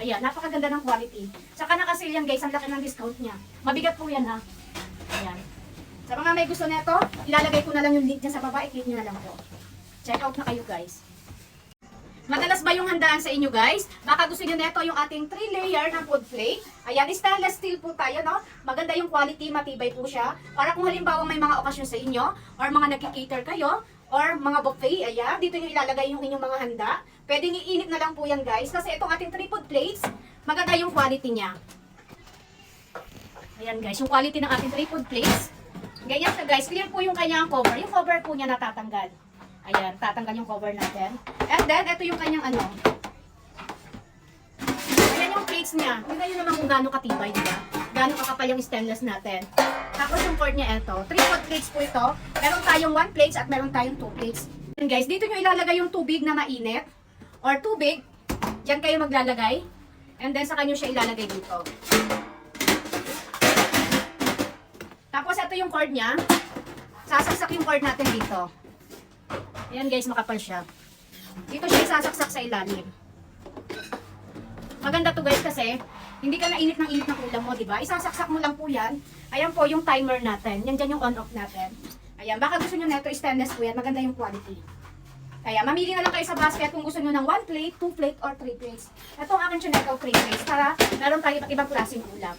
Ayan, napakaganda ng quality. Saka naka-sale yan guys, ang laki ng discount niya. Mabigat po yan ha. Ayan. Sa mga may gusto nito, ilalagay ko na lang yung link niya sa baba, i-click nyo na lang po. Check out na kayo guys. Madalas ba yung handaan sa inyo guys? Baka gusto nyo nito yung ating 3-layer na food plate. Ayan, stainless steel po tayo, no? Maganda yung quality, matibay po siya. Para kung halimbawa may mga okasyon sa inyo, or mga nag-cater kayo, or mga buffet, ayan, dito nyo ilalagay yung inyong mga handa. Pwedeng iinit na lang po yan guys, kasi itong ating 3 food plates, maganda yung quality niya. Ayan guys, yung quality ng ating 3 food plates. Ganyan siya guys, clear po yung kanyang cover. Yung cover po niya natatanggal. Ayan, tatanggal yung cover natin. And then, ito yung kanyang ano. Ayan yung plates niya. Tingnan nyo naman kung gaano katibay, diba? Gaano kakapal yung stainless natin. Tapos yung cord niya ito. 3 foot plates po ito. Meron tayong 1 plates at meron tayong 2 plates. And guys, dito nyo ilalagay yung tubig na mainit. Or tubig. Diyan kayo maglalagay. And then, saka nyo siya ilalagay dito. Tapos, ito yung cord niya. Sasaksak yung cord natin dito. Ayan guys, makapal siya. Dito siya isasaksak sa ilalim. Maganda to guys kasi hindi ka nainit ng init ng ulam mo, diba? Isasaksak mo lang po yan. Ayan po yung timer natin. Yan dyan yung on-off natin. Ayan, baka gusto nyo neto stainless po yan. Maganda yung quality. Kaya mamili na lang kayo sa basket kung gusto nyo ng 1 plate, 2 plate, or 3 plates. Ito ang akin siya 3 plates para meron tayo ibang klaseng ulam.